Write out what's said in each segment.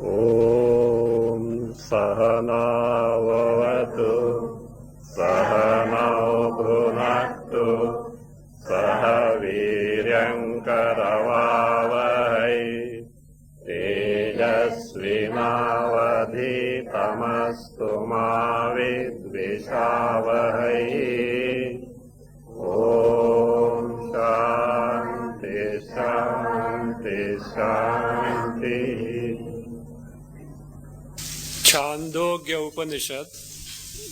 ॐ सहनाववतु सहनौ भुनक्तु सह वीर्यङ्करवावहै तेजस्विनावधीतमस्तु मा विद्विषावहै। ॐ शान्ति शान्ति शान्तिः। Chandogya Upanishad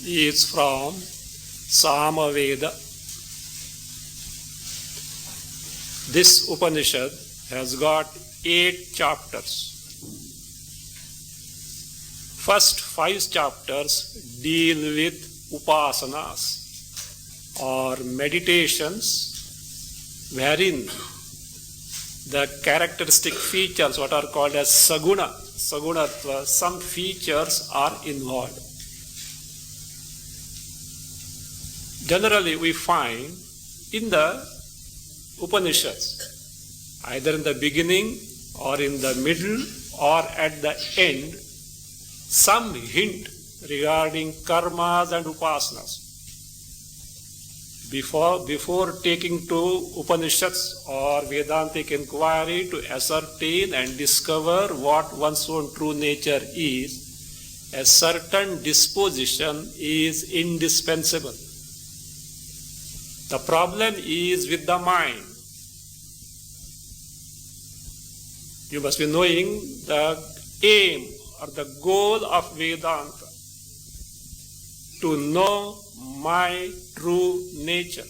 is from Samaveda. This Upanishad has got 8 chapters. First 5 chapters deal with upasanas or meditations, wherein the characteristic features, what are called as sagunatva, some features are involved. Generally, we find in the Upanishads, either in the beginning or in the middle or at the end, some hint regarding karmas and upasanas. Before taking to Upanishads or Vedantic inquiry to ascertain and discover what one's own true nature is, a certain disposition is indispensable. The problem is with the mind. You must be knowing the aim or the goal of Vedanta, to know my true nature.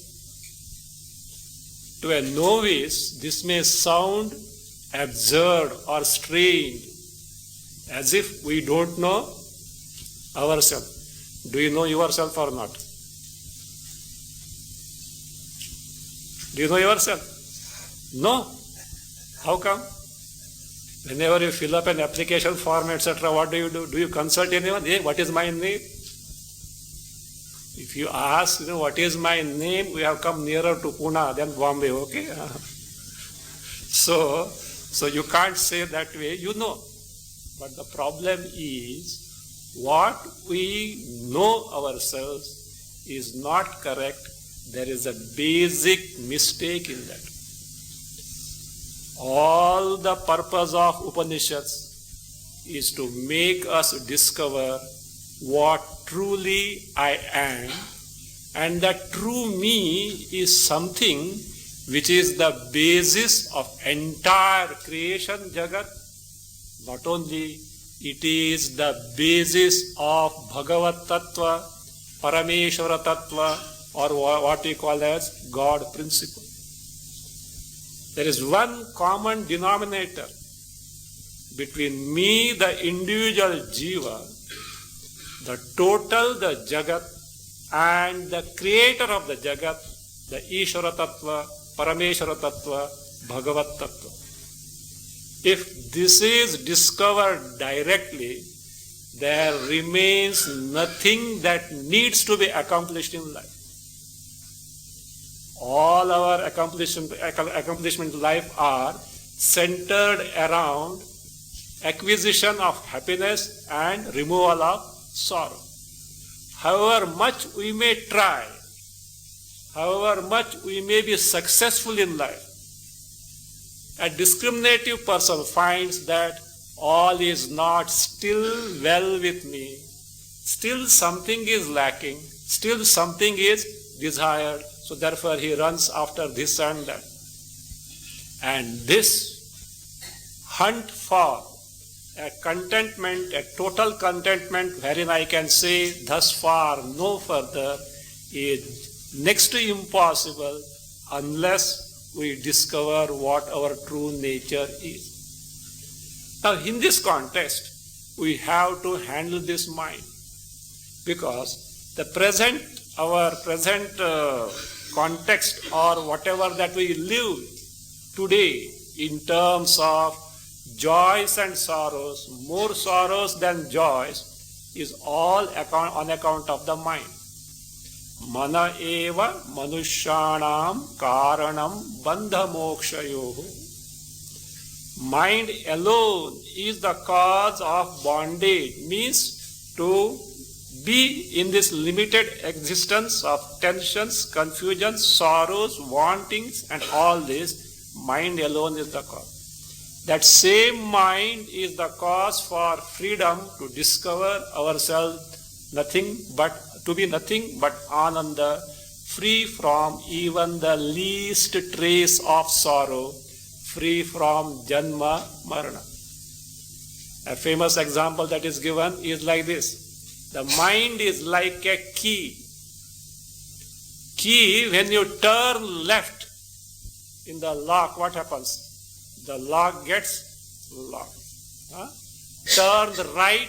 To a novice, this may sound absurd or strange, as if we don't know ourselves. Do you know yourself or not? Do you know yourself? No. How come? Whenever you fill up an application form, etc., what do? Do you consult anyone? Hey, what is my name? If you ask, what is my name, we have come nearer to Pune than Bombay, okay? So you can't say that way, But the problem is, what we know ourselves is not correct. There is a basic mistake in that. All the purpose of Upanishads is to make us discover what truly I am, and that true me is something which is the basis of entire creation jagat. Not only it is the basis of Bhagavat Tattva, Parameshwara Tattva, or what we call as God principle. There is one common denominator between me, the individual jiva, the total, the jagat, and the creator of the jagat, the Ishvara Tattva, Parameshwara Tattva, Bhagavat Tattva. If this is discovered directly, there remains nothing that needs to be accomplished in life. All our accomplishment in life are centered around acquisition of happiness and removal of sorrow. However much we may try, however much we may be successful in life, a discriminative person finds that all is not still well with me, still something is lacking, still something is desired, so therefore he runs after this and that. And this hunt for a contentment, a total contentment wherein I can say thus far, no further, is next to impossible unless we discover what our true nature is. Now in this context, we have to handle this mind, because our present context or whatever that we live today in terms of joys and sorrows, more sorrows than joys, is all on account of the mind. Mana eva manushyanam karanam bandha mokshayoh. Mind alone is the cause of bondage, means to be in this limited existence of tensions, confusions, sorrows, wantings, and all this. Mind alone is the cause. That same mind is the cause for freedom to discover ourselves to be nothing but Ananda, free from even the least trace of sorrow, free from Janma Marana. A famous example that is given is like this. The mind is like a key. Key, when you turn left in the lock, what happens? The lock gets locked. Turn right,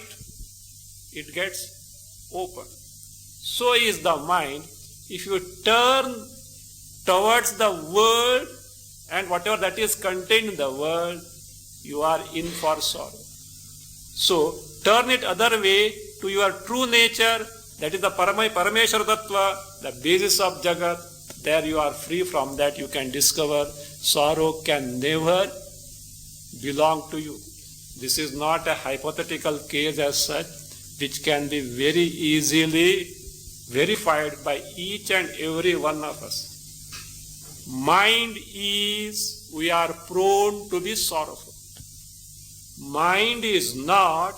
it gets open. So is the mind. If you turn towards the world and whatever that is contained in the world, you are in for sorrow. So turn it other way to your true nature, that is the Parameshwara Tattva, the basis of Jagat. There you are free from that. You can discover sorrow can never belong to you. This is not a hypothetical case as such, which can be very easily verified by each and every one of us. Mind is, we are prone to be sorrowful. Mind is not,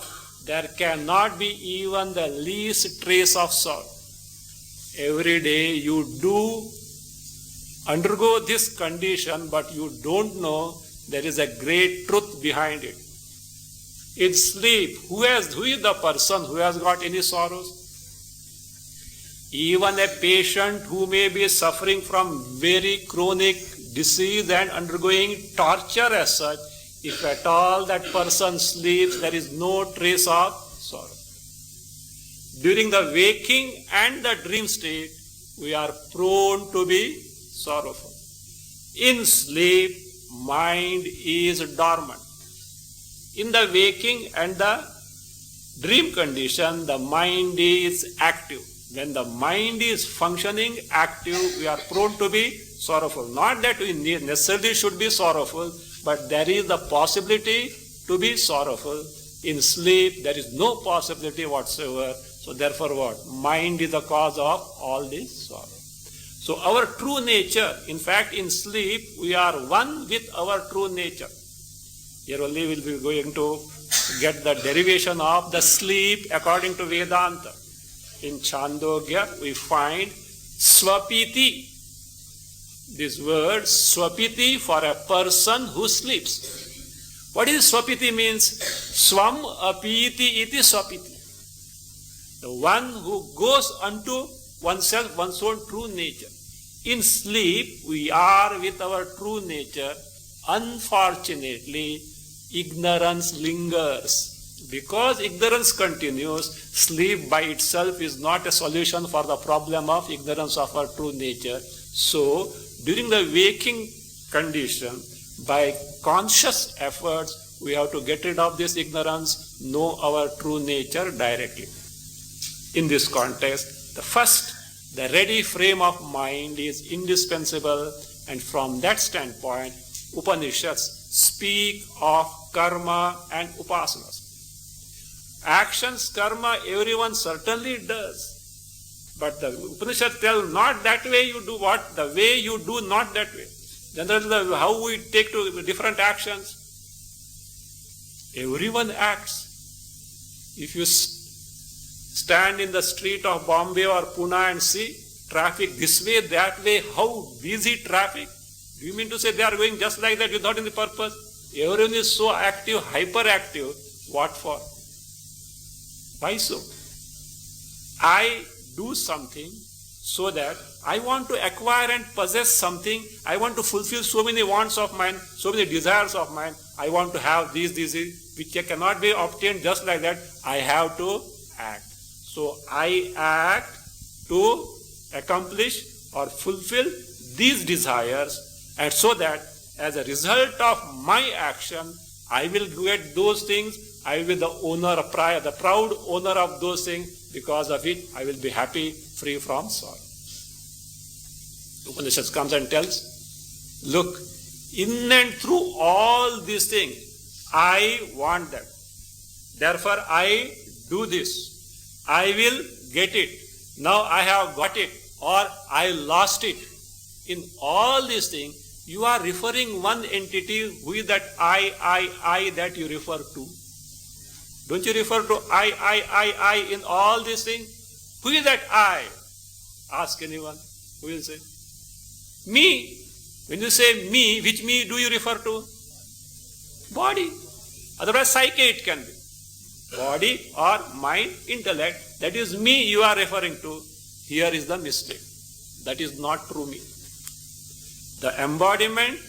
there cannot be even the least trace of sorrow. Every day you do undergo this condition, but you don't know there is a great truth behind it. In sleep, who is the person who has got any sorrows? Even a patient who may be suffering from very chronic disease and undergoing torture as such, if at all that person sleeps, there is no trace of sorrow. During the waking and the dream state, we are prone to be sorrowful. In sleep, mind is dormant. In the waking and the dream condition, the mind is active. When the mind is functioning, active, we are prone to be sorrowful. Not that we necessarily should be sorrowful, but there is the possibility to be sorrowful. In sleep, there is no possibility whatsoever. So therefore what? Mind is the cause of all this sorrow. So our true nature, in fact in sleep, we are one with our true nature. Here only we will be going to get the derivation of the sleep according to Vedanta. In Chandogya, we find Swapiti. This word Swapiti for a person who sleeps. What is Swapiti means? Swam apiti iti Swapiti. The one who goes unto oneself, one's own true nature. In sleep, we are with our true nature. Unfortunately, ignorance lingers. Because ignorance continues, sleep by itself is not a solution for the problem of ignorance of our true nature. So, during the waking condition, by conscious efforts, we have to get rid of this ignorance, know our true nature directly. In this context, the ready frame of mind is indispensable, and from that standpoint, Upanishads speak of karma and upasanas. Actions, karma, everyone certainly does. But the Upanishad tells not that way you do what, the way you do not that way. Generally, how we take to different actions. Everyone acts. If you stand in the street of Bombay or Pune and see traffic this way, that way, how busy traffic. Do you mean to say they are going just like that without any purpose? Everyone is so active, hyperactive. What for? Why so? I do something so that I want to acquire and possess something. I want to fulfill so many wants of mine, so many desires of mine. I want to have these, which cannot be obtained just like that. I have to act. So I act to accomplish or fulfill these desires, and so that as a result of my action, I will get those things. I will be the owner, the proud owner of those things. Because of it, I will be happy, free from sorrow. Upanishad comes and tells, look, In and through all these things, I want them. Therefore, I do this. I will get it. Now I have got it, or I lost it. In all these things, you are referring one entity. Who is that I that you refer to? Don't you refer to I in all these things? Who is that I? Ask anyone. Who will say? Me. When you say me, which me do you refer to? Body. Otherwise, psyche it can be. Body or mind, intellect. That is me you are referring to. Here is the mistake. That is not true me. The embodiment,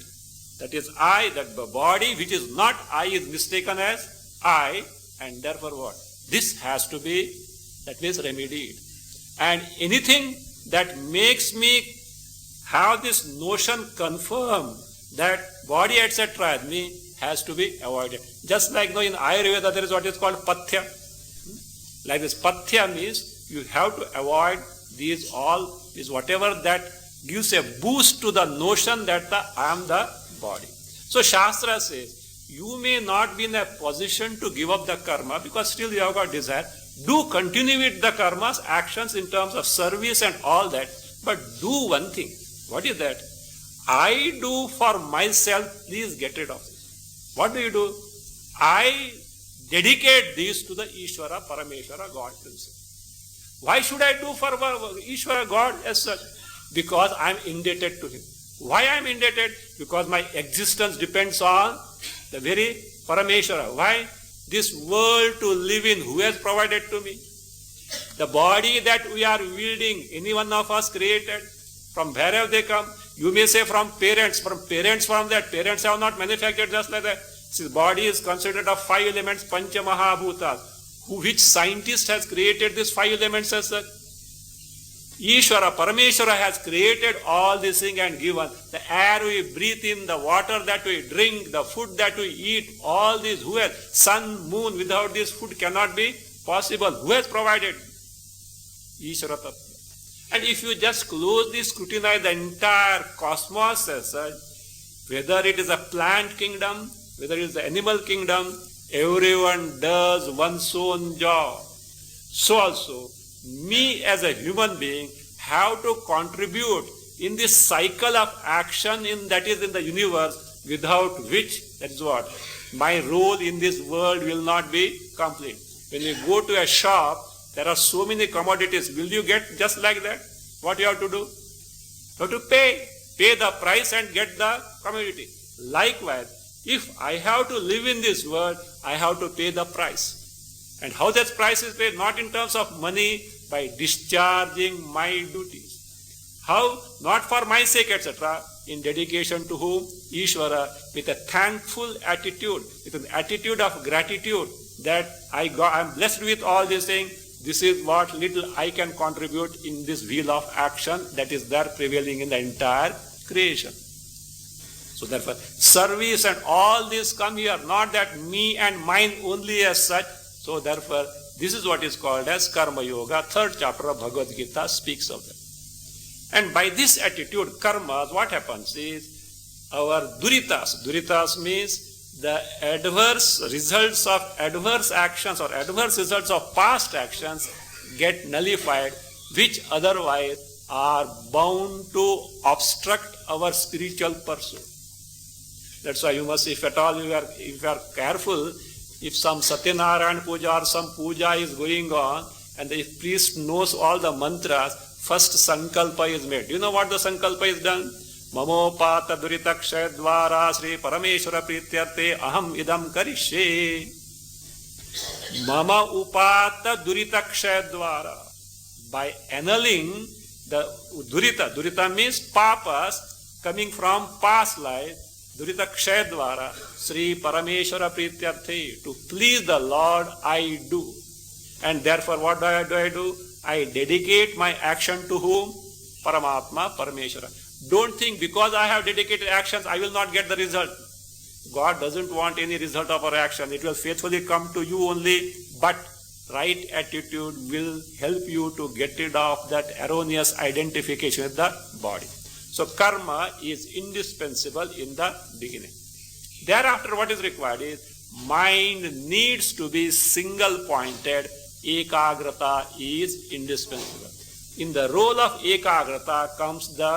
that is I, that the body which is not I is mistaken as I, and therefore what? This has to be, that means remedied. And anything that makes me have this notion confirmed that body etc. is me has to be avoided. Just like in Ayurveda there is what is called pathya. Like this, pathya means you have to avoid these all, is whatever that gives a boost to the notion that I am the body. So Shastra says, you may not be in a position to give up the karma because still you have got desire. Do continue with the karmas, actions in terms of service and all that, but do one thing. What is that? I do for myself, please get rid of it. What do you do? I dedicate this to the Ishvara, Parameshvara, God Himself. Why should I do for Ishvara, God as such? Because I am indebted to Him. Why I am indebted? Because my existence depends on the very Parameshvara. Why? This world to live in, who has provided to me? The body that we are wielding, any one of us created. From where have they come? You may say from parents. From that. Parents have not manufactured just like that. This body is considered of 5 elements, Pancha Mahabhutas. Which scientist has created these 5 elements as such? Ishvara, Parameshvara has created all these things and given. The air we breathe in, the water that we drink, the food that we eat, all these. Who has? Sun, moon, without this food cannot be possible. Who has provided? Ishvara Tattva. And if you just closely scrutinize the entire cosmos as such, whether it is a plant kingdom, whether it is the animal kingdom, everyone does one's own job. So also, me as a human being have to contribute in this cycle of action that is in the universe, without which, that is what? My role in this world will not be complete. When you go to a shop, there are so many commodities. Will you get just like that? What you have to do? You have to pay. Pay the price and get the commodity. Likewise, if I have to live in this world, I have to pay the price. And how that price is paid? Not in terms of money, by discharging my duties. How? Not for my sake, etc. In dedication to whom? Ishvara, with a thankful attitude, with an attitude of gratitude that I am blessed with all these things. This is what little I can contribute in this wheel of action that is there prevailing in the entire creation. So therefore, service and all this come here, not that me and mine only as such. So therefore, this is what is called as Karma Yoga. 3rd chapter of Bhagavad Gita speaks of that. And by this attitude, karmas, what happens is our duritas. Duritas means the adverse results of adverse actions or adverse results of past actions get nullified, which otherwise are bound to obstruct our spiritual pursuit. That's why you must, if at all if you are careful, if some Satyanarayan puja or some puja is going on and the priest knows all the mantras, first sankalpa is made. Do you know what the sankalpa is done? Mamopata duritakshaya dvara Sri Parameshvara prityarte aham idam karishye. Mama upata duritakshaya dvara. By annulling the durita means papas coming from past life, durita kshaya dvara, Sri Parameshvara prityarthe, to please the Lord I do. And therefore what do I do? I dedicate my action to whom? Paramatma, Parameshvara. Don't think because I have dedicated actions I will not get the result. God doesn't want any result of our action. It will faithfully come to you only, but right attitude will help you to get rid of that erroneous identification with the body. So karma is indispensable in the beginning. Thereafter what is required is mind needs to be single pointed. Ekagrata is indispensable. In the role of ekagrata comes the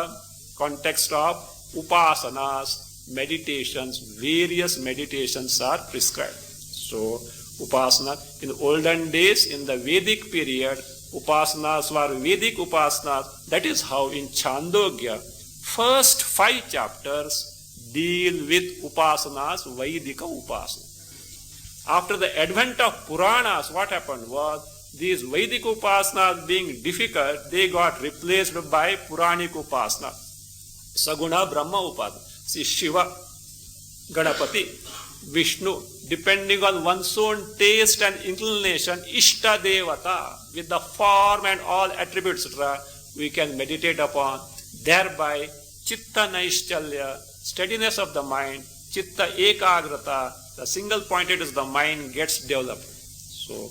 context of upasanas, meditations. Various meditations are prescribed. So upasana, in the olden days, in the Vedic period, upasanas were Vedic upasanas. That is how in Chandogya, first 5 chapters deal with upasanas, Vedika upasana. After the advent of Puranas, what happened was, these Vedic upasanas being difficult, they got replaced by Puranic upasana. Saguna Brahma upasana. See Shiva, Ganapati, Vishnu, depending on one's own taste and inclination, Ishta Devata, with the form and all attributes, etc., we can meditate upon. Thereby, Chitta Naishchalya, steadiness of the mind, Chitta Ekagrata, the single pointed is the mind gets developed. So,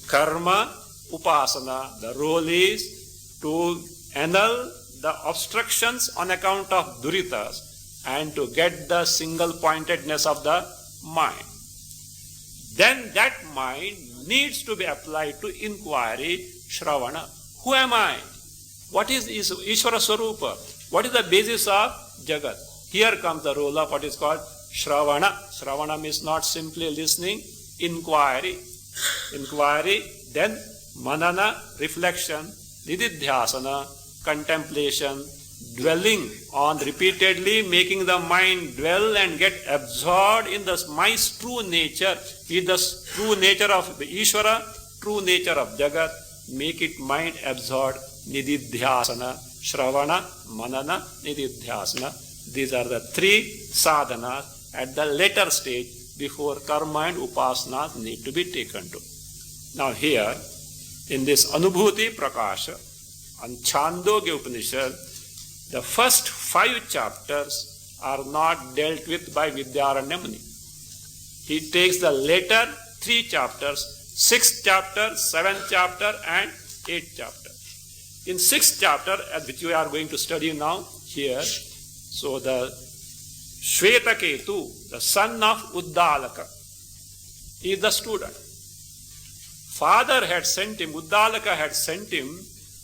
karma, upasana, the role is to annul the obstructions on account of duritas and to get the single pointedness of the mind. Then that mind needs to be applied to inquiry, Shravana. Who am I? What is Ishvara Swarupa? What is the basis of Jagat? Here comes the role of what is called Shravana. Shravana means not simply listening, inquiry. Inquiry, then manana, reflection, nididhyasana, contemplation, dwelling on repeatedly, making the mind dwell and get absorbed in my true nature, in the true nature of the Ishvara, true nature of Jagat, make it mind absorbed, nididhyasana, Shravana, manana, nididhyasana. These are the 3 sadhanas at the later stage before karma and upasana need to be taken to. Now here, in this Anubhuti Prakasha, on Chandogya Upanishad, the first 5 chapters are not dealt with by Vidyaranya Muni. He takes the later 3 chapters, 6th chapter, 7th chapter and 8th chapter. In 6th chapter, which we are going to study now here, so the Shvetaketu, the son of Uddalaka, is the student. Father had sent him, Uddalaka had sent him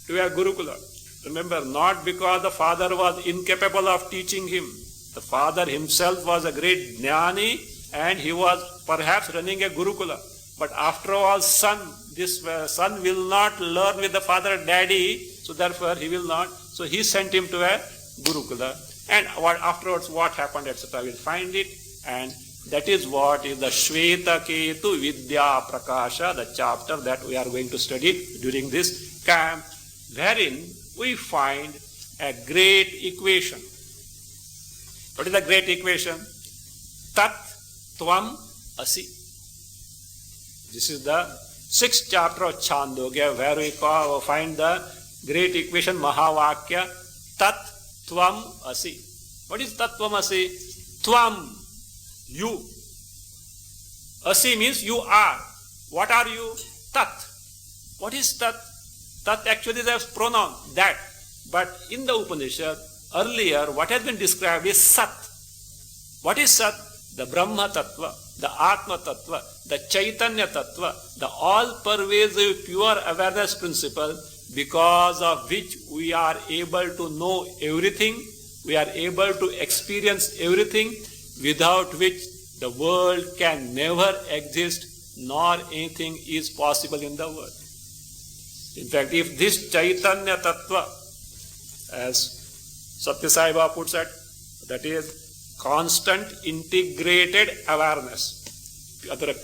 to a Gurukula. Remember, not because the father was incapable of teaching him. The father himself was a great jnani and he was perhaps running a Gurukula. But after all, this son will not learn with the father daddy, so therefore he will not. So he sent him to a Gurukula. And afterwards what happened, etc. We'll find it. And that is what is the Shvetaketu Vidya Prakasha, the chapter that we are going to study during this camp, wherein we find a great equation. What is the great equation? Tat Tvam Asi. This is the 6th chapter of Chandogya, where we find the great equation Mahavakya Tat Tvam Asi. What is Tat Tvam Asi? Tvam, you. Asi means you are. What are you? Tat. What is Tat? Tat actually is a pronoun, that. But in the Upanishad, earlier, what has been described is Sat. What is Sat? The Brahma Tattva, the Atma Tattva, the Chaitanya Tattva, the all-pervasive pure awareness principle, because of which we are able to know everything, we are able to experience everything, without which the world can never exist, nor anything is possible in the world. In fact, if this Chaitanya Tattva, as Satya Sai Baba puts it, that is constant integrated awareness,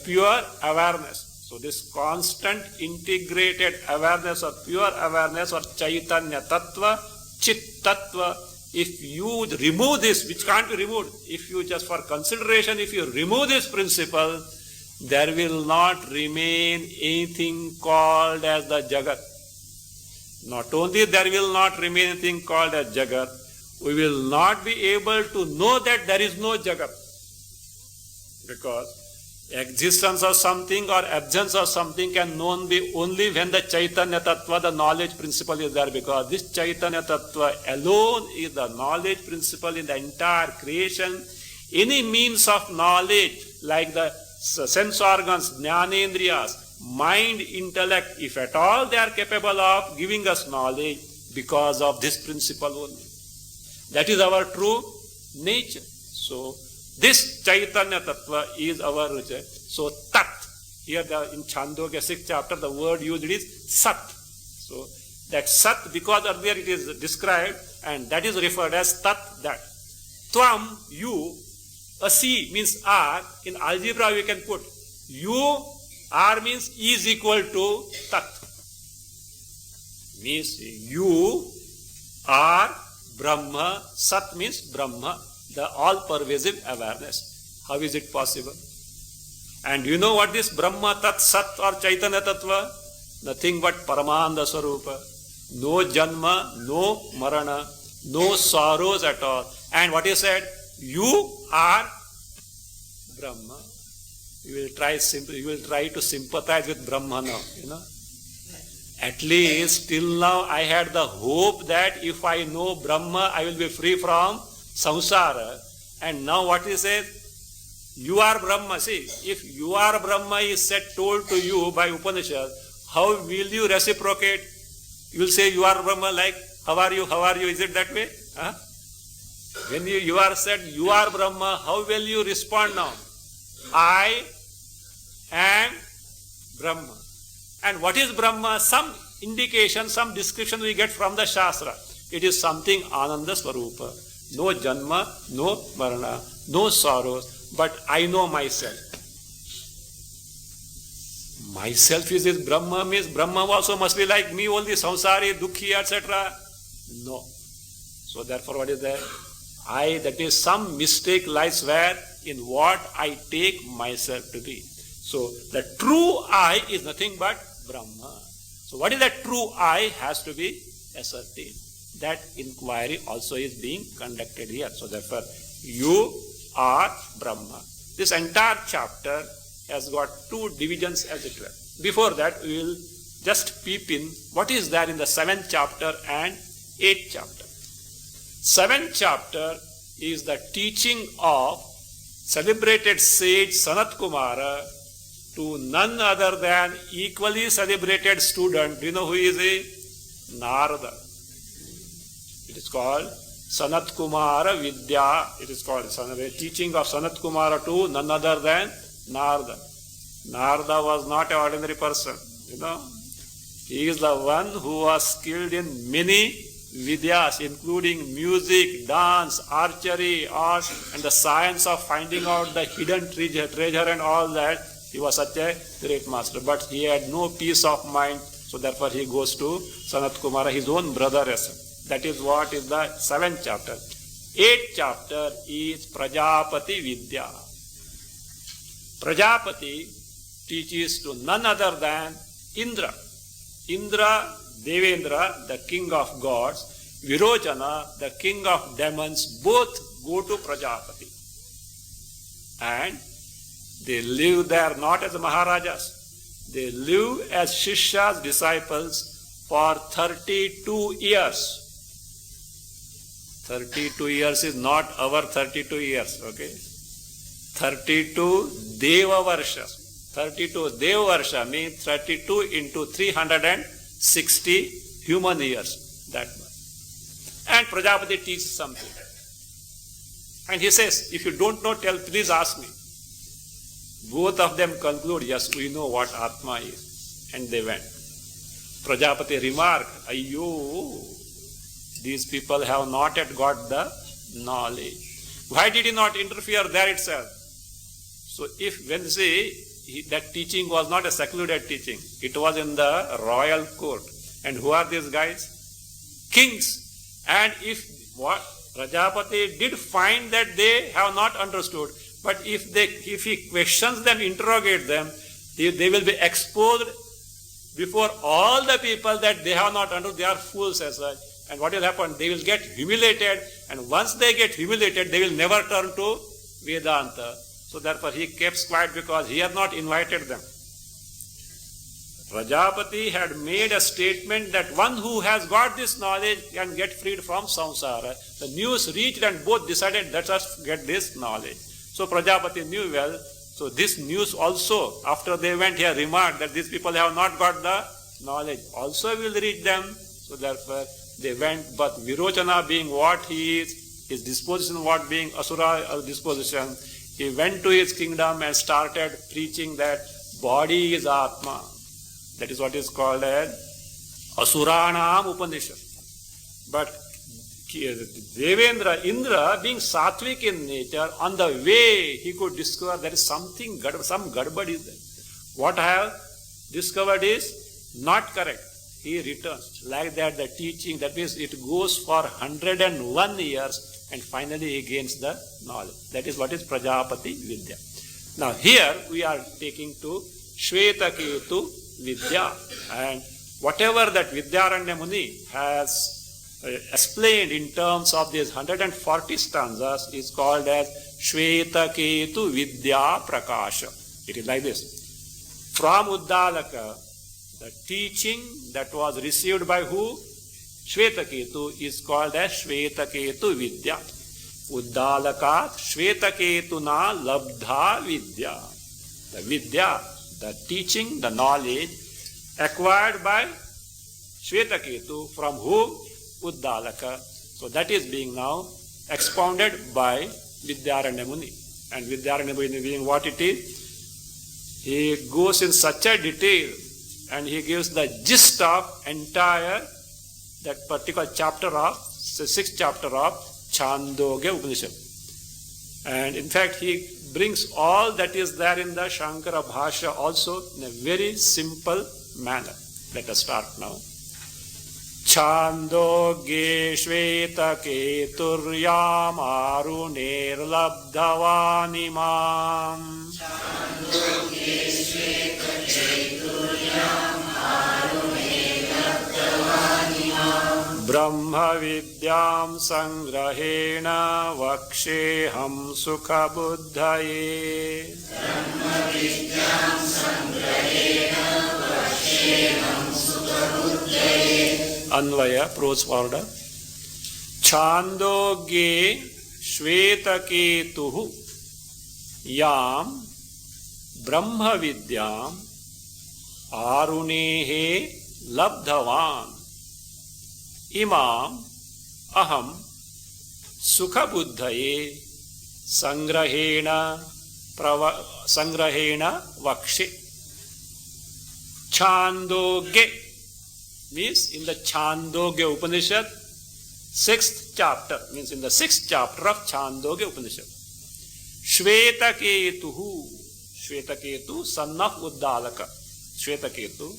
pure awareness. So this constant integrated awareness or pure awareness or Chaitanya Tattva, Chit Tattva, if you remove this, which can't be removed, if you just for consideration, if you remove this principle, there will not remain anything called as the Jagat. Not only there will not remain anything called as Jagat, we will not be able to know that there is no Jagat. Because Existence of something or absence of something can known be only when the Chaitanya Tattva, the knowledge principle is there, because this Chaitanya Tattva alone is the knowledge principle in the entire creation. Any means of knowledge like the sense organs, jnanendriyas, mind, intellect, if at all they are capable of giving us knowledge because of this principle only. That is our true nature. So, this Chaitanya Tattva is our nature. So, Tat. Here in Chandogya 6th chapter, the word used is Sat. So, that Sat, because earlier it is described, and that is referred as Tat, that. Tvam, you, Asi means are. In algebra we can put you, are means is equal to Tat. Means you are Brahma, Sat means Brahma, the all-pervasive awareness. How is it possible? And you know what this Brahma, Tat, Sat or Chaitanya Tattva? Nothing but Paramanda Swarupa. No Janma, no Marana, no sorrows at all. And what he said? You are Brahma. You will try to sympathize with Brahma now, At least till now I had the hope that if I know Brahma, I will be free from samsara. And now what he says? You are Brahma. See, if you are Brahma is told to you by Upanishad, how will you reciprocate? You will say you are Brahma like, how are you? Is it that way? Huh? When you are said you are Brahma, how will you respond now? I am Brahma. And what is Brahma? Some indication, some description we get from the Shastra. It is something Ananda Swarupa. No Janma, no Marana, no sorrows, but I know myself. Myself is this Brahma, means Brahma also must be like me, only samsari, dukhi, etc. No. So therefore what is there? That is some mistake lies where? In what I take myself to be. So the true I is nothing but Brahma. So what is that true I has to be ascertained. That inquiry also is being conducted here. So therefore, you are Brahma. This entire chapter has got two divisions as it were. Before that, we will just peep in what is there in the 7th chapter and 8th chapter. 7th chapter is the teaching of celebrated sage Sanat Kumara to none other than equally celebrated student. Do you know who is he? Narada. It is called Sanat Kumara Vidya. It is called the teaching of Sanat Kumara to none other than Narada. Narada was not an ordinary person. He is the one who was skilled in many Vidyas, including music, dance, archery, art, and the science of finding out the hidden treasure and all that. He was such a great master. But he had no peace of mind. So therefore he goes to Sanat Kumara, his own brother. That is what is the 7th chapter. 8th chapter is Prajapati Vidya. Prajapati teaches to none other than Indra. Indra, Devendra, the king of gods, Virojana, the king of demons, both go to Prajapati. And they live there not as Maharajas. They live as Shishya's disciples for 32 years. 32 years is not our 32 years, okay? 32 Deva Varshas. 32 Deva Varsha means 32 into 360 human years. That much. And Prajapati teaches something. And he says, if you don't know, please ask me. Both of them conclude, yes, we know what Atma is. And they went. Prajapati remarked, Ayyo, these people have not yet got the knowledge. Why did he not interfere there itself? So when they say that teaching was not a secluded teaching, it was in the royal court. And who are these guys? Kings. And if Prajapati did find that they have not understood, but if he questions them, interrogate them, they will be exposed before all the people that they have not understood, they are fools as such. And what will happen? They will get humiliated, and once they get humiliated, they will never turn to Vedanta. So therefore he kept quiet because he had not invited them. Prajapati had made a statement that one who has got this knowledge can get freed from samsara. The news reached and both decided, let us get this knowledge. So Prajapati knew well. So this news also, after they went here, remarked that these people have not got the knowledge, also will reach them. So therefore they went, but Virochana being what he is, his disposition what being Asura disposition, he went to his kingdom and started preaching that body is Atma. That is what is called as Asuranam Upanishad. But Devendra, Indra, being sattvic in nature, on the way he could discover there is something, some gadbad is there. What I have discovered is not correct. He returns. Like that, the teaching, that means it goes for 101 years and finally he gains the knowledge. That is what is Prajapati Vidya. Now here we are taking to Shvetaketu Vidya, and whatever that Vidyaranya Muni has explained in terms of these 140 stanzas is called as Shvetaketu Vidya Prakasha. It is like this. From Uddalaka, the teaching that was received by who? Shvetaketu is called as Shvetaketu Vidya. Uddalakat Shvetaketuna Labdha Vidya. The Vidya, the teaching, the knowledge acquired by Shvetaketu from who? Uddalaka. So that is being now expounded by Vidyaranya Muni. And Vidyaranya Muni being what it is, he goes in such a detail and he gives the gist of entire that particular chapter of, the 6th chapter of Chandogya Upanishad. And in fact he brings all that is there in the Shankara Bhashya also in a very simple manner. Let us start now. Chandogye Shvetaketuryam Aruner Labdhavanimam Brahma Vidyam Sangrahena Vaksheham Sukha Buddhaye. Anvaya, prose order. Chandogye Shvetaketuhu Yam Brahma Vidyam Arunehe Labdhavan Imam Aham Sukha Buddhaye Sangrahena Vakshe. Chandogye means in the Chandogya Upanishad, 6th chapter, means in the 6th chapter of Chandogya Upanishad. Shvetaketuhu, Shvetaketu, son of Uddalaka, Shvetaketu.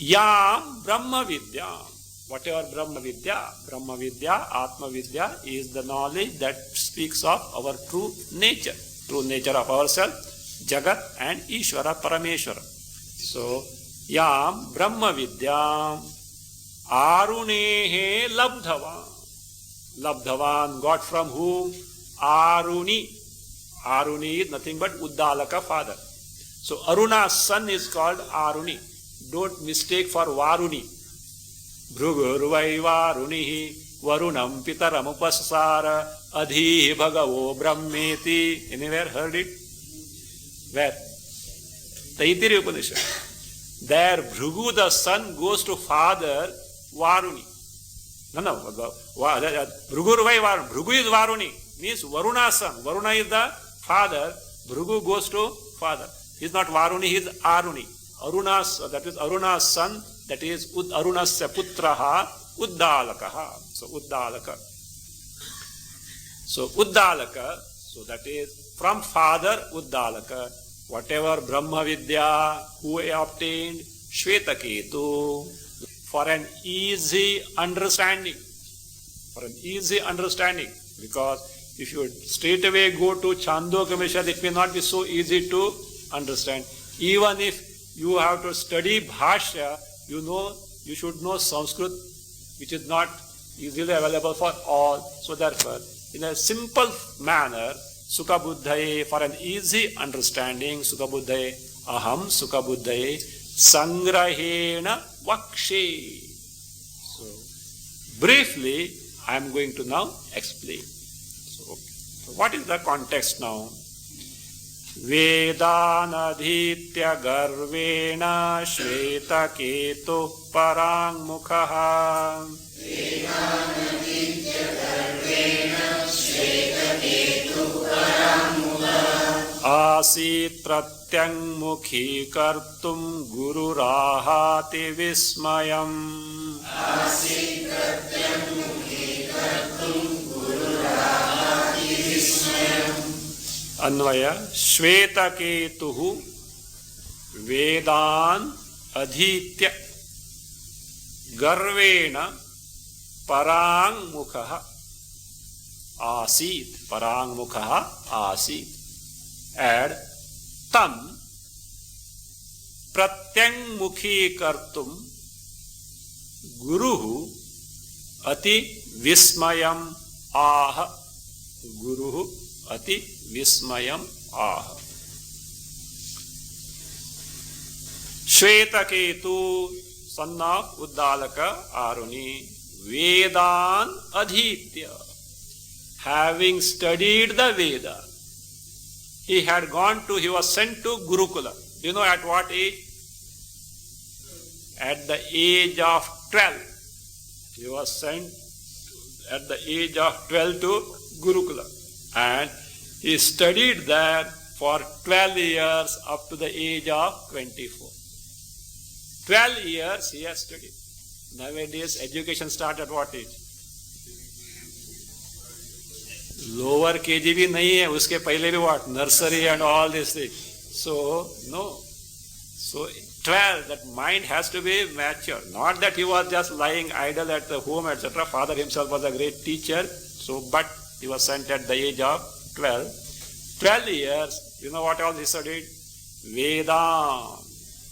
Yam Brahma Vidya, whatever Brahma Vidya, Atma Vidya is the knowledge that speaks of our true nature of ourselves, Jagat and Ishvara, Parameshwara. So, Yam Brahma Vidyam Arunehe Labdhavan. Labdhavan got from whom? Aruni. Aruni is nothing but Uddalaka father. So Aruna's son is called Aruni. Don't mistake for Varuni. Bhrugurvai Varunihi Varunam Pitaram Upasara Adhi Bhagavo Brahmeti. Anywhere heard it? Where? Taittiriya Upanishad. There Bhrigu the son goes to father Varuni. Bhrugurvai Varuni. Bhrigu is Varuni. Means Varuna's son. Varuna is the father. Bhrigu goes to father. He is not Varuni, he is Aruni. That is Aruna's son. That is Arunasya putraha Uddalakaha. So Uddalaka. So Uddalaka. So that is from father Uddalaka. Whatever Brahma Vidya who obtained Shvetaketu for an easy understanding. Because if you straight away go to Chandogya Upanishad, it may not be so easy to understand. Even if you have to study Bhashya, you should know Sanskrit, which is not easily available for all. So therefore, in a simple manner, Sukha Buddhaye, for an easy understanding, Sukha Buddhaye, Aham Sukha Buddhaye, Sangrahena Vakshe. So, briefly, I am going to now explain. So what is the context now? Vedanadhitya garvena shvetaketu parang mukhaha. Asit pratyang mukhi kartum gururahati vismayam. अन्वय श्वेतकेतुः वेदान अधीत्य गर्वेण पराङ्मुखः आसीत् पराङ्मुखः आसीत् add तम प्रत्यङ्मुखीकर्तुं गुरुः अति विस्मयम् आह गुरुः अति विस्मयम् आह. Shvetaketu son of Uddalaka Aruni, Vedan Adhitya, having studied the Veda, he was sent to Gurukula. You know at what age? At the age of 12. He was sent at the age of 12 to Gurukula. And he studied there for 12 years up to the age of 24. 12 years he has studied. Nowadays education starts at what age? Lower KG भी नहीं है, उसके पहले भी what? Nursery and all these things. So, no. So, 12, that mind has to be mature. Not that he was just lying idle at the home, etc. Father himself was a great teacher, so but he was sent at the age of 12. 12 years, you know what else he studied? Vedan.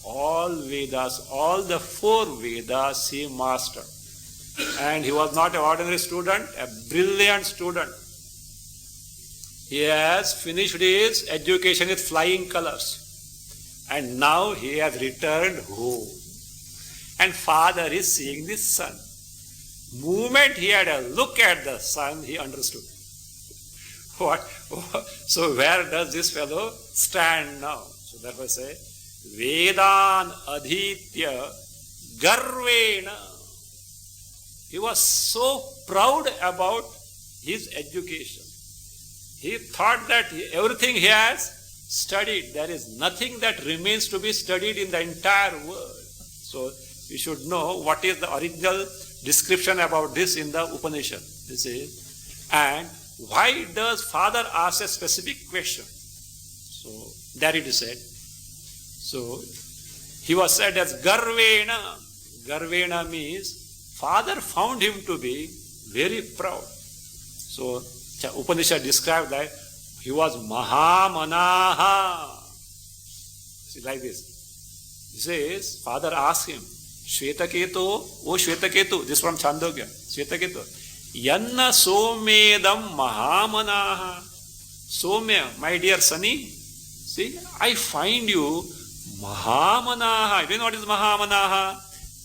All Vedas, all the 4 Vedas he mastered. And he was not an ordinary student, a brilliant student. He has finished his education with flying colors. And now he has returned home. And father is seeing the sun. Moment he had a look at the sun, he understood. What? So where does this fellow stand now? So therefore I say, Vedan Adhitya Garvena. He was so proud about his education. He thought that everything he has studied, there is nothing that remains to be studied in the entire world. So we should know what is the original description about this in the Upanishad. This is, and why does father ask a specific question? So there it is said. So he was said as Garvena. Garvena means father found him to be very proud. So Upanishad described that he was Mahamanaha. See, like this. He says, father asked him, Shvetaketu, oh Shvetaketu, this from Chandogya, Shvetaketu, Yanna Somedam Mahamanaha. Somya, my dear Sunny, see, I find you Mahamanaha. You know what is Mahamanaha?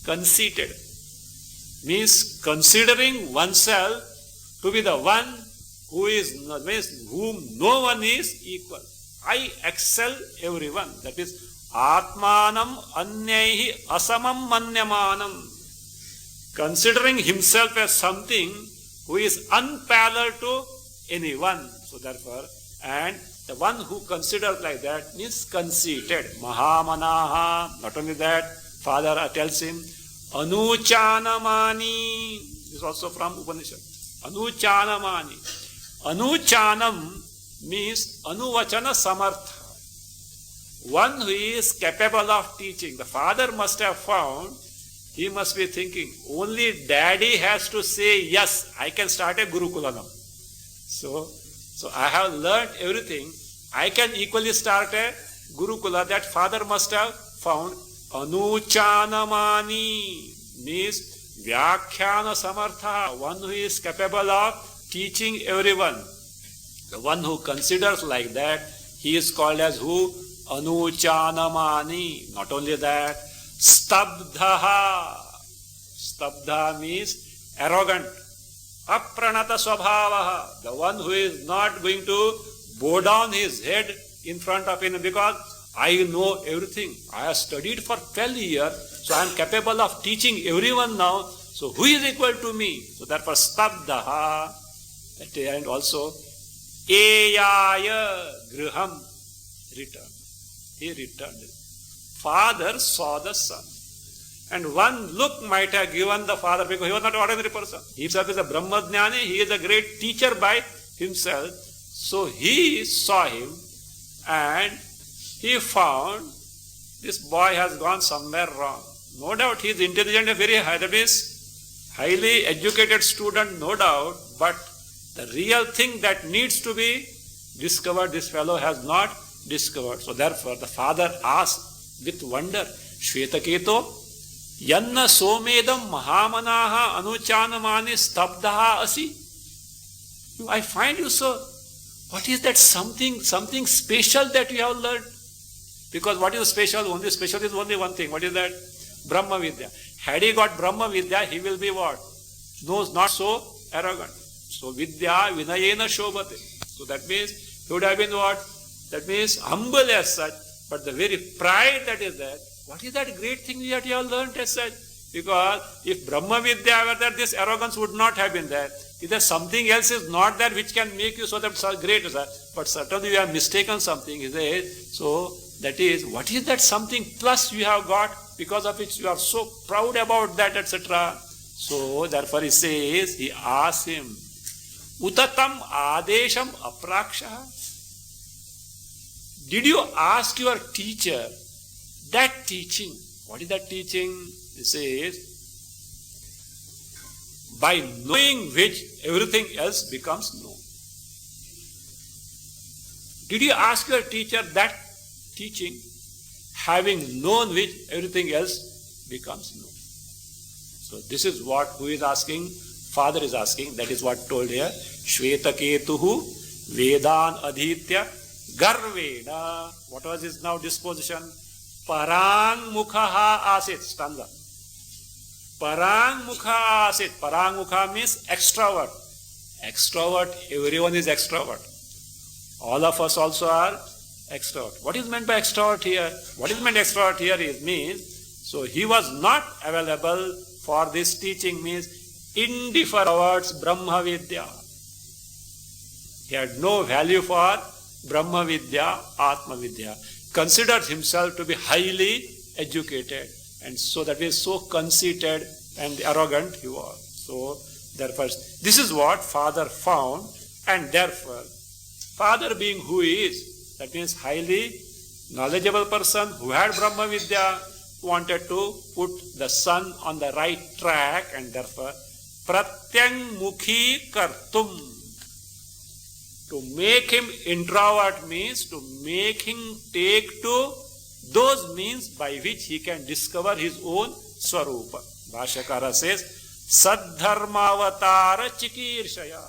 Conceited. Means considering oneself to be the one who is not, means whom no one is equal. I excel everyone. That is Atmanam Anyaihi Asamam Manyamanam. Considering himself as something who is unparalleled to anyone. So therefore, and the one who considers like that means conceited. Mahamanaha. Not only that, father tells him, Anuchanamani. This is also from Upanishad. Anuchanamani. Anuchanam means Anuvachana Samartha. One who is capable of teaching. The father must have found, he must be thinking, only daddy has to say, yes, I can start a Gurukula now. So I have learnt everything. I can equally start a Gurukula. That father must have found. Anuchanamani means Vyakhyana Samartha. One who is capable of teaching everyone. The one who considers like that, he is called as who? Anuchanamani. Not only that, stabdhaha. Stabdha means arrogant. Apranata swabhavaha. The one who is not going to bow down his head in front of him because I know everything. I have studied for 12 years, so I am capable of teaching everyone now. So who is equal to me? So therefore stabdaha. And also eyaya griham. Returned. He returned. Father saw the son. And one look might have given the father because he was not an ordinary person. He himself is a Brahmajnani. He is a great teacher by himself. So he saw him and he found this boy has gone somewhere wrong. No doubt he is intelligent and very high. That is highly educated student, no doubt. But the real thing that needs to be discovered, this fellow has not discovered. So therefore the father asked with wonder, Shvetaketo, Yanna somedam mahamanaha anuchanamani stabdaha asi. I find you so. What is that something special that you have learned? Because what is special? Only special is only one thing. What is that? Brahma Vidya. Had he got Brahma Vidya, he will be what? No, not so arrogant. So Vidya vinayena shobhate. So that means he would have been what? That means humble as such. But the very pride that is there, what is that great thing that you have learned as such? Because if Brahma Vidya were there, this arrogance would not have been there. If there something else is not there which can make you so that so great, but certainly you have mistaken something. He says, so that is, what is that something plus you have got because of which you are so proud about that, etc. So therefore he says, he asks him, Utatam adesham apraksha. Did you ask your teacher that teaching? What is that teaching? He says, by knowing which everything else becomes known. Did you ask your teacher that teaching, having known which everything else becomes known? So this is what who is asking? Father is asking. That is what told here. Shvetaketuhu Vedan Adhitya Garveda. What was his now disposition? Parang Mukhaha Asit. Stanza. Parang Mukha Asit. Parang Mukha means extrovert. Extrovert, everyone is extrovert. All of us also are extrovert. What is meant by extrovert here? What is meant extrovert here is means, so he was not available for this teaching, means indifferent towards Brahma Vidya. He had no value for Brahma Vidya, Atma Vidya. Considered himself to be highly educated, and so that is so conceited and arrogant he was. So therefore, this is what father found, and therefore, father being who he is, that means highly knowledgeable person who had Brahma Vidya, wanted to put the son on the right track, and therefore, pratyang mukhi kartum. To make him introvert means to make him take to those means by which he can discover his own swarupa. Bhashyakara says, Saddharmavatara chikirshaya.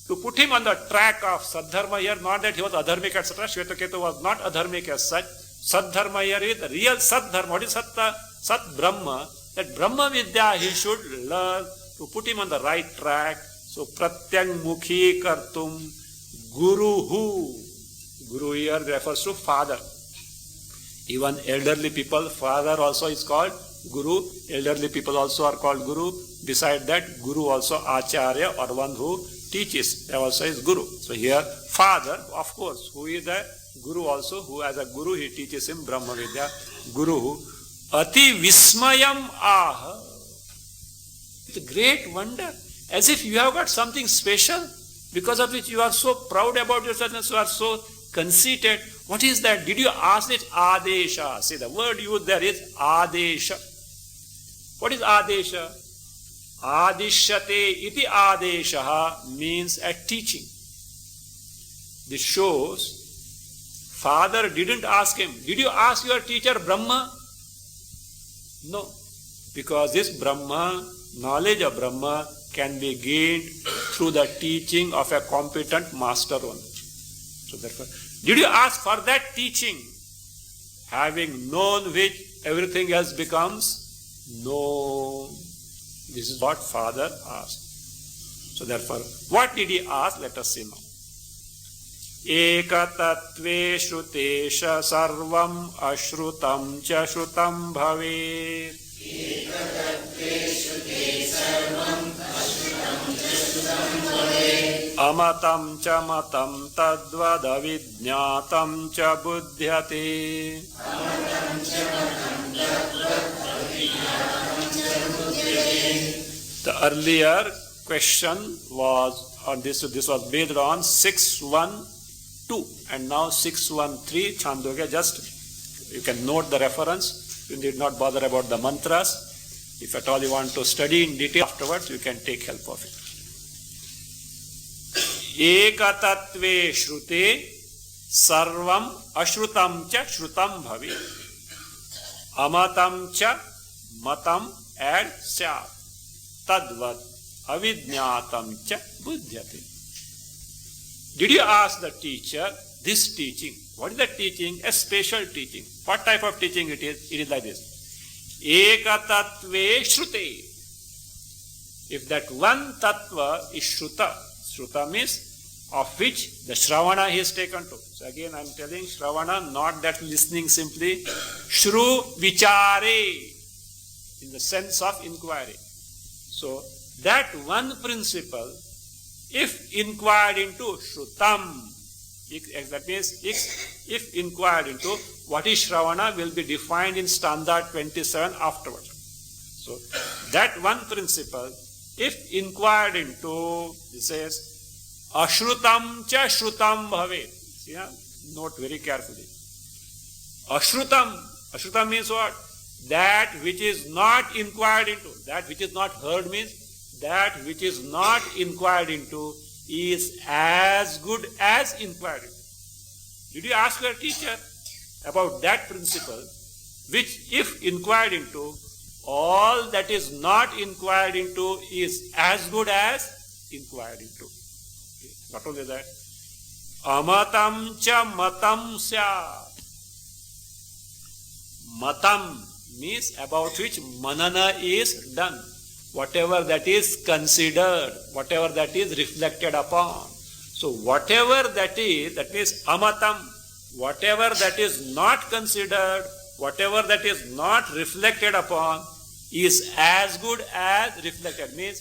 To put him on the track of Saddharma here, not that he was adharmic, etc. Shvetaketu was not adharmic as such. Saddharma here is the real Saddharma. What is Satta? Sat Brahma. That Brahma Vidya he should learn to put him on the right track. So, pratyang mukhi kartum guruhu. Guru here refers to father. Even elderly people, father also is called guru. Elderly people also are called guru. Beside that, guru also acharya, or one who teaches. That also is guru. So here, father, of course, who is a guru also, who as a guru he teaches him Brahma Vidya. Guru, ati vismayam aha. It's a great wonder. As if you have got something special, because of which you are so proud about yourself and you are so conceited. What is that? Did you ask it? Adesha. See, the word used there is Adesha. What is Adesha? Adishyate iti Adesha means a teaching. This shows father didn't ask him, did you ask your teacher Brahma? No. Because this Brahma, knowledge of Brahma, can be gained through the teaching of a competent master only. So therefore, did you ask for that teaching? Having known which, everything else becomes known. This is what Father asked. So therefore, what did he ask? Let us see now. Ekatatve shrutesha sarvam ashrutam cha shrutam bhavet. Amatam cha matam tadvad avidnyatam cha buddhyate. The earlier question was on this was based on 612 and now 613 Chandogya. Just you can note the reference. You need not bother about the mantras. If at all you want to study in detail afterwards, you can take help of it. Ekatatve shrute sarvam ashrutam cha shrutam bhavi. Amatam cha matam and syat. Tadvat avidnyatam cha buddhyate. Did you ask the teacher this teaching? What is the teaching? A special teaching. What type of teaching it is? It is like this. Ekatatve shrute. If that one tattva is shruta, shruta means of which the Shravana he is taken to. So again I am telling Shravana, not that listening simply. Shru vichare, in the sense of inquiry. So that one principle, if inquired into Shrutam, that means if inquired into what is Shravana will be defined in stanza 27 afterwards. So that one principle, if inquired into, this says, Ashrutam cha shrutam bhavet. See, note very carefully. Ashrutam means what? That which is not inquired into. That which is not heard means that which is not inquired into is as good as inquired into. Did you ask your teacher about that principle, which if inquired into, all that is not inquired into is as good as inquired into? Okay. Not only that, amatam cha matam syat. Matam means about which manana is done. Whatever that is considered, whatever that is reflected upon. So whatever that is, that means amatam, whatever that is not considered, whatever that is not reflected upon is as good as reflected. Means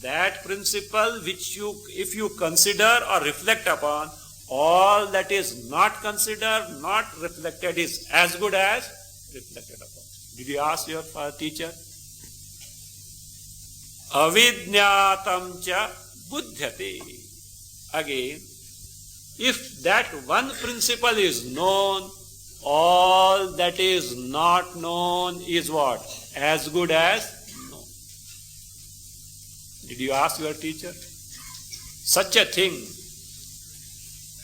that principle which you, if you consider or reflect upon, all that is not considered, not reflected is as good as reflected upon. Did you ask your teacher? Avidnyatam cha buddhyate. Again, if that one principle is known, all that is not known is what? As good as known. Did you ask your teacher? Such a thing,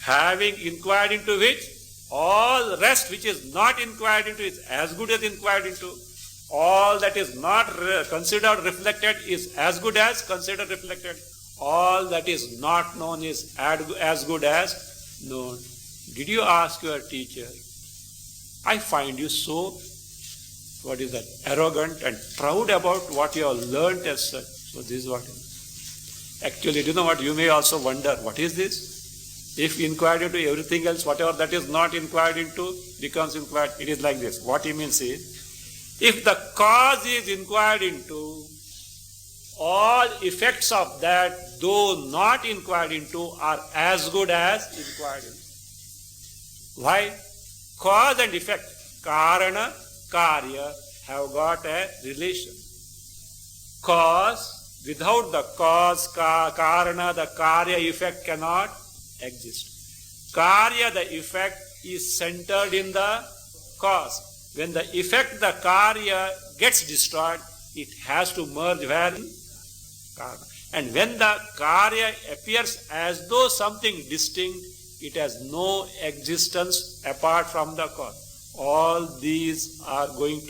having inquired into which, all rest which is not inquired into is as good as inquired into. All that is not considered reflected is as good as considered reflected. All that is not known is as good as known. Did you ask your teacher? I find you so, what is that, arrogant and proud about what you have learnt as such. So this is what it is. Actually, do you know what? You may also wonder, what is this? If inquired into everything else, whatever that is not inquired into becomes inquired. It is like this. What he means is, if the cause is inquired into, all effects of that, though not inquired into, are as good as inquired into. Why? Cause and effect, karana, karya, have got a relation. Cause, without the cause, karana, the karya effect cannot exist. Karya, the effect, is centered in the cause. When the effect, the karya, gets destroyed, it has to merge where? In karma. And when the karya appears as though something distinct, it has no existence apart from the cause. All these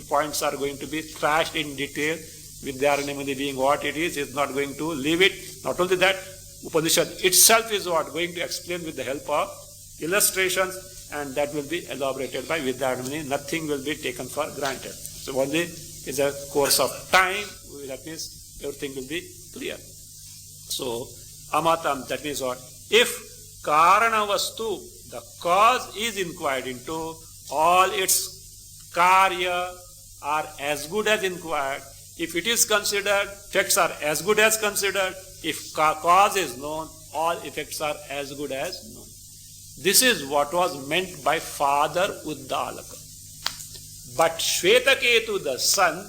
points are going to be thrashed in detail. Vidyaranamani being what it is not going to leave it. Not only that, Upanishad itself is what? Going to explain with the help of illustrations, and that will be elaborated by Vidyadharani. Nothing will be taken for granted. So only is a course of time, that means everything will be clear. So, amatam, that means what? If karana vastu, the cause is inquired into, all its karya are as good as inquired. If it is considered, effects are as good as considered. If cause is known, all effects are as good as known. This is what was meant by Father Uddalaka. But Shvetaketu, the son,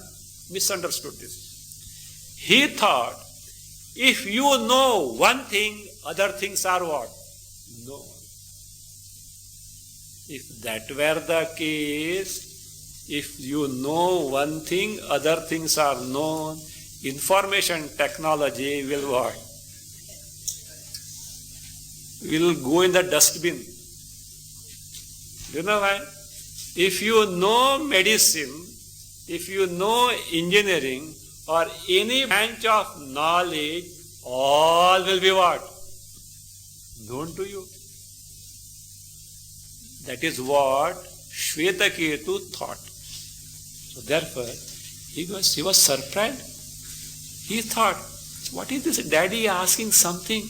misunderstood this. He thought, if you know one thing, other things are what? Known. If that were the case, if you know one thing, other things are known, information technology will what? Will go in the dustbin. You know why? If you know medicine, if you know engineering or any branch of knowledge, all will be what? Known to you. That is what Shvetaketu thought. So therefore, he was surprised. He thought, what is this daddy asking something?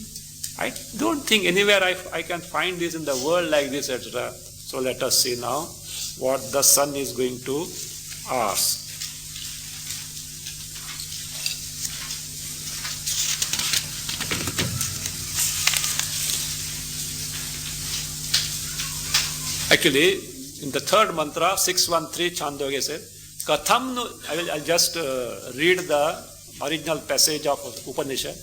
I don't think anywhere I can find this in the world like this, etc. So let us see now what the son is going to ask. Actually, in the third mantra, 613 Chandogya says, Katham nu, I'll just read the original passage of Upanishad.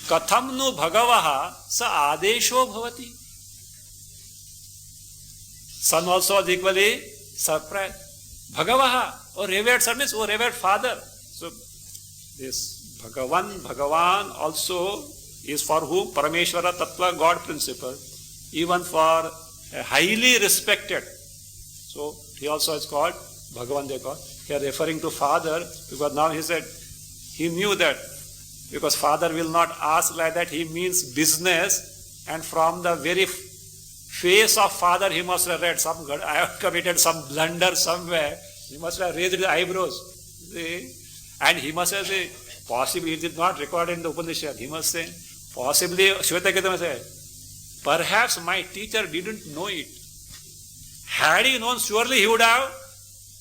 Katham nu bhagavaha sa adesho bhavati. Son also was equally surprised. Bhagavaha, or revered son means, or revered father. So, this Bhagavan also is for whom? Parameshvara Tattva, God principle. Even for a highly respected. So, he also is called Bhagavan, they call. He are referring to father, because now he said, he knew that, because father will not ask like that, he means business, and from the very face of father he must have read some good, I have committed some blunder somewhere, he must have raised his eyebrows, see? And he must have said, possibly it is not recorded in the Upanishad, he must say, possibly, Shvetaketu must say, perhaps my teacher didn't know it. Had he known, surely he would have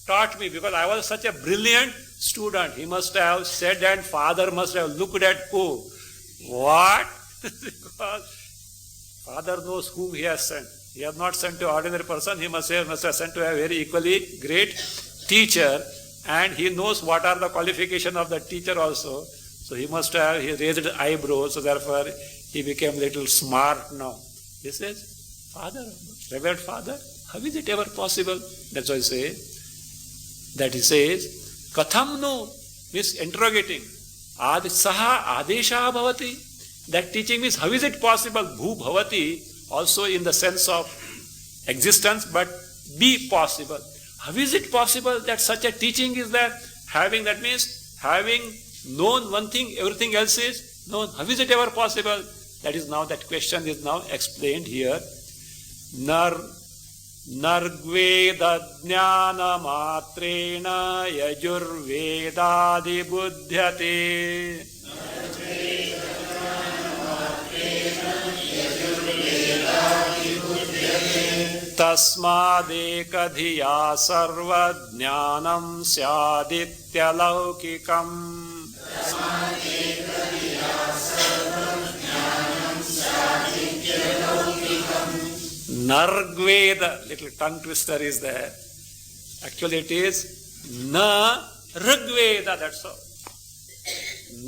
taught me, because I was such a brilliant student. He must have said, and father must have looked at who? What? Because father knows whom he has sent. He has not sent to an ordinary person. He must have sent to a very equally great teacher, and he knows what are the qualifications of the teacher also. So he must have, he raised eyebrows, so therefore he became little smart now. He says, father, revered father, how is it ever possible? That's why I say, that he says, Katham no, means interrogating. Saha adesha bhavati. That teaching means, how is it possible? Bhu bhavati, also in the sense of existence, but be possible. How is it possible that such a teaching is there? Having, that means, having known one thing, everything else is known. How is it ever possible? That is now, that question is now explained here. Nargveda jnana matrena yajurvedadi buddhyate. Tasmadekadhiya sarva jnanam syaditya laukikam. Nargveda, little tongue twister is there. Actually it is Na Rigveda, that's all.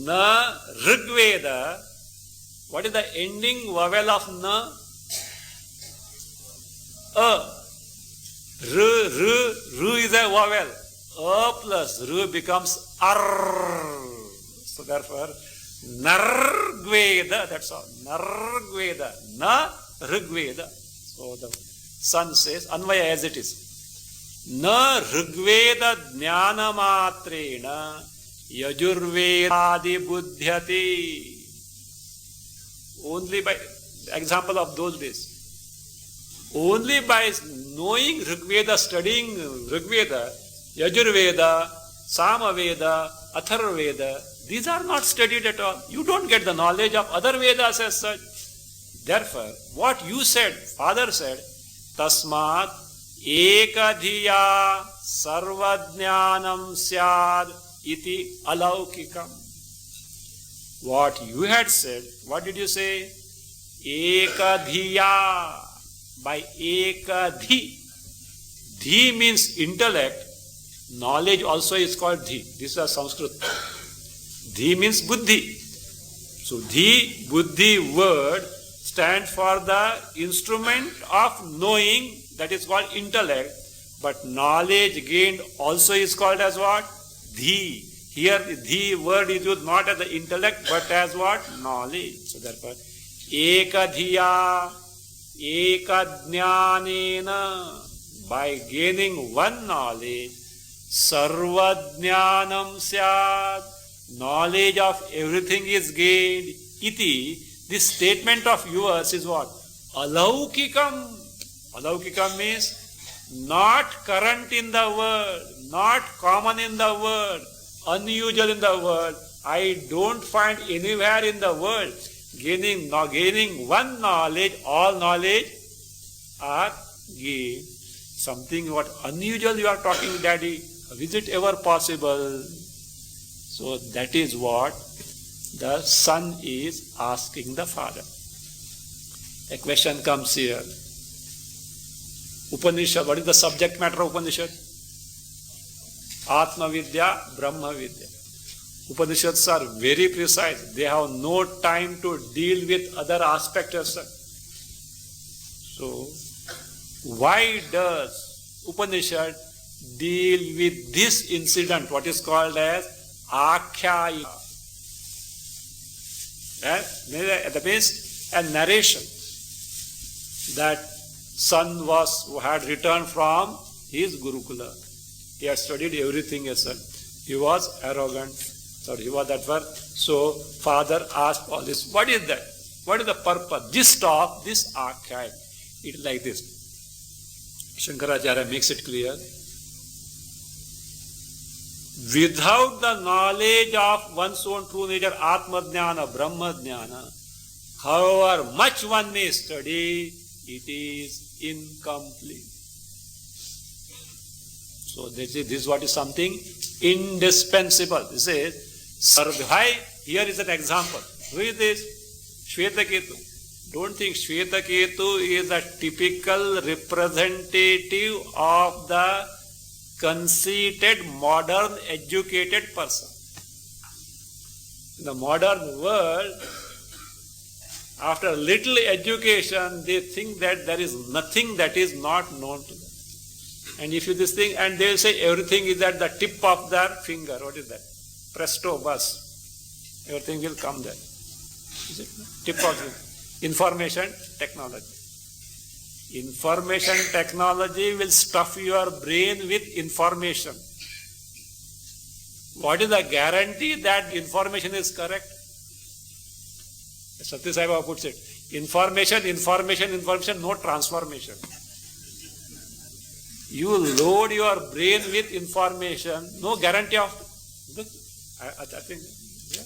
Na Rigveda. What is the ending vowel of Na? Ru is a vowel. A plus Ru becomes Ar. So therefore, Nargveda, that's all. Nargveda. Na Rigveda. So the son says, Anvaya as it is. Na Rigveda jnana matrena yajurvedadi buddhyati. Only by example of those days. Only by knowing Rigveda, studying Rigveda, Yajurveda, Samaveda, Atharvaveda, these are not studied at all. You don't get the knowledge of other Vedas as such. Therefore, what you said, Father said, Tasmat ekadhiya sarvajnanam syad iti alaukikam. What you had said, what did you say? Ekadhiya, by ekadhi. Dhi means intellect. Knowledge also is called dhi. This is a Sanskrit. Dhi means buddhi. So dhi, buddhi word stands for the instrument of knowing, that is called intellect. But knowledge gained also is called as what? Dhi. Here the dhi word is used not as the intellect but as what? Knowledge. So therefore, ekadhiya, ekajnanena, by gaining one knowledge, sarvajnanam syad, knowledge of everything is gained. Iti, this statement of yours is what? Alaukikam. Alaukikam means not current in the world, not common in the world, unusual in the world. I don't find anywhere in the world gaining one knowledge, all knowledge are gained. Something what unusual you are talking, Daddy. Is it ever possible? So that is what the son is asking the father. A question comes here. Upanishad, what is the subject matter of Upanishad? Atma Vidya, Brahma Vidya. Upanishads are very precise. They have no time to deal with other aspects as such. So, why does Upanishad deal with this incident, what is called as Akhyayika? That means a narration that son had returned from his Gurukula. He had studied everything as such. He was arrogant. He was that one. So father asked all this. What is that? What is the purpose? Gist of this Akhyayika? It is like this. Shankaracharya makes it clear. Without the knowledge of one's own true nature, Atma Jnana, Brahma Jnana, however much one may study, it is incomplete. So this is what is something indispensable. This is Sarvai. Here is an example. Who is this? Shvetaketu. Don't think Shvetaketu is a typical representative of the conceited, modern, educated person. In the modern world, after little education, they think that there is nothing that is not known to them. And if you this thing, and they will say everything is at the tip of their finger. What is that? Presto, bus. Everything will come there. Is it? Tip of the information technology. Information technology will stuff your brain with information. What is the guarantee that information is correct? Satya Sai Baba puts it. Information, no transformation. You load your brain with information, no guarantee of. Look, I think, yeah,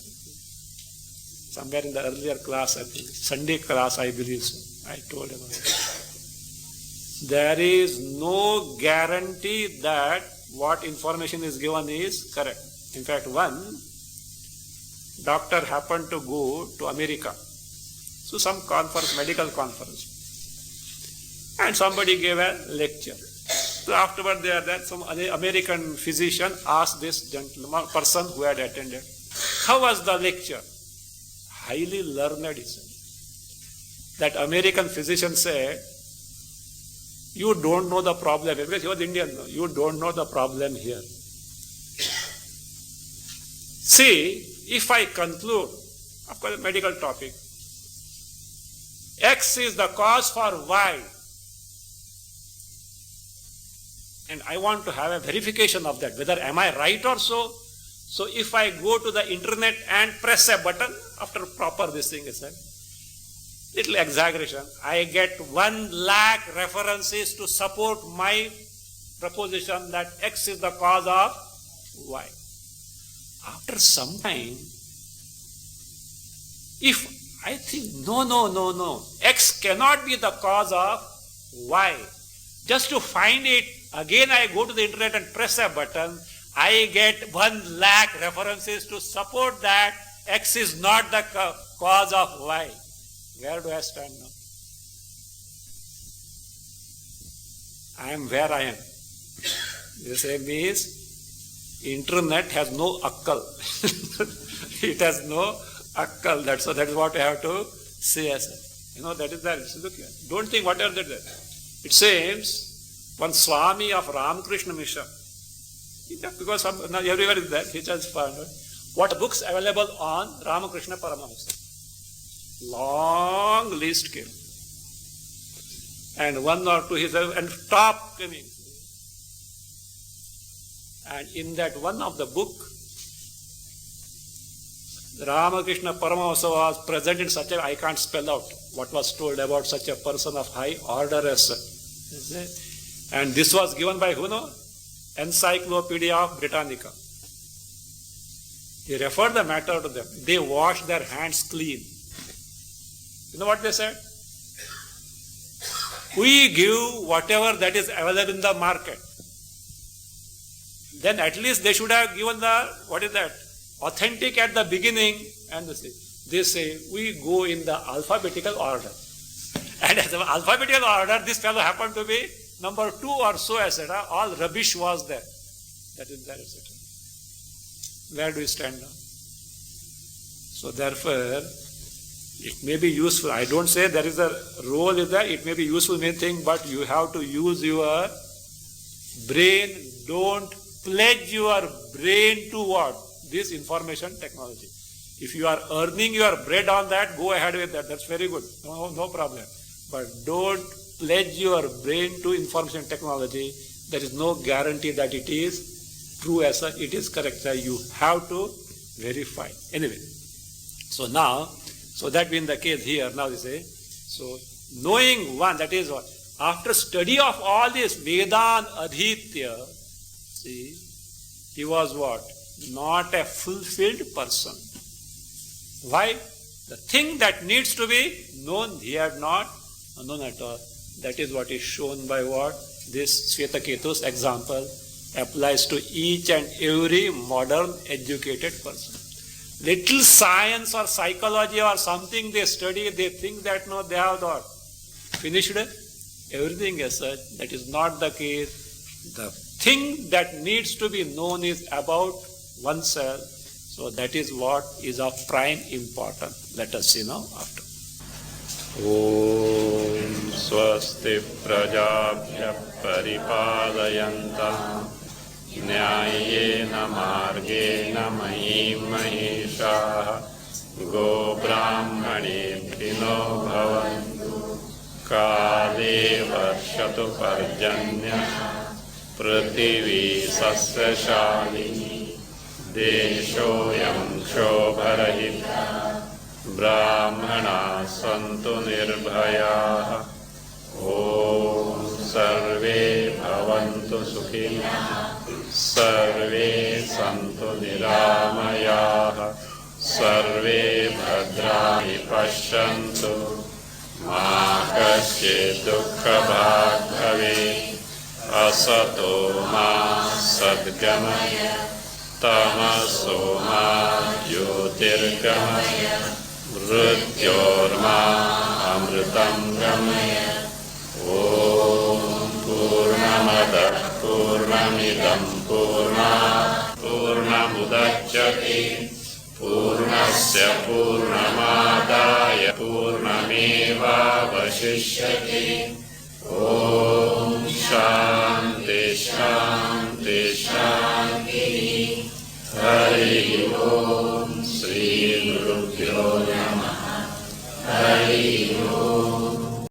somewhere in the earlier class, I think, Sunday class, I believe so, I told him about it. There is no guarantee that what information is given is correct. In fact, one doctor happened to go to America. So some conference, medical conference. And somebody gave a lecture. So afterward some American physician asked this gentleman, person who had attended, how was the lecture? Highly learned, he said. That American physician said, you don't know the problem. Because he was Indian, you don't know the problem here. See, if I conclude, of course, a medical topic, X is the cause for Y, and I want to have a verification of that, whether am I right or so. So if I go to the internet and press a button, after proper this thing is said, little exaggeration, I get 1 lakh references to support my proposition that X is the cause of Y. After some time, if I think, no, X cannot be the cause of Y. Just to find it, again I go to the internet and press a button, I get 1 lakh references to support that X is not the cause of Y. Where do I stand now? I am where I am. This means internet has no akal. It has no akal. That is what I have to say as a. That is there. Look here. Don't think whatever that is. It seems one Swami of Ramakrishna Mission, because everywhere is there, he just found out what books available on Ramakrishna Paramahamsa. Long list came. And 1 or 2 he said, and top coming. And in that one of the book, Ramakrishna Paramahamsa was present in such a, I can't spell out what was told about such a person of high order as such. And this was given by who? Encyclopedia of Britannica. He referred the matter to them. They washed their hands clean. You know what they said? We give whatever that is available in the market. Then at least they should have given the, what is that? Authentic at the beginning. And they say, we go in the alphabetical order. And as the alphabetical order, this fellow happened to be number 2 or so, etc. All rubbish was there. That is there, etc. Where do we stand now? So therefore, it may be useful. I don't say there is a role in that. It may be useful, main thing, but you have to use your brain. Don't pledge your brain to what? This information technology. If you are earning your bread on that, go ahead with that. That's very good. No problem. But don't pledge your brain to information technology. There is no guarantee that it is true as such. It is correct. You have to verify. Anyway, so now, so that being the case here, now they say, so knowing one, that is what? After study of all this Vedan Adhitya, see, he was what? Not a fulfilled person. Why? The thing that needs to be known, he had not known at all. That is what is shown by what? This Svetaketu's example applies to each and every modern educated person. Little science or psychology or something they study, they think that no, they have not finished everything as such. That is not the case. The thing that needs to be known is about oneself. So that is what is of prime importance. Let us see now after. Om Swasti Prajabhya Paripalayanta Nyayena Margena Mahim Mahisha Go Brahmanebhino Bhavantu Kale Varshatu Parjanya Prithivi Sasya Shalini Deshoyam Shobharahita Brahmana Santu Nirbhaya Om Sarve Bhavantu Sukhina Sarve Santu Niramaya Sarve Bhadrani Pashyantu Ma Kasyid Dukkha Bhag Bhave Asato Ma Sadgamaya Tamaso Ma Jyotirgamaya Mrityorma Amritam Gamaya Om Purnamada Purnamidam Purnamudachyate Purnasya Purnamadaya Purnameva Vashishyate Om Shanti Shanti Shanti Hari Om Sri Gurubhyo Namaha Hari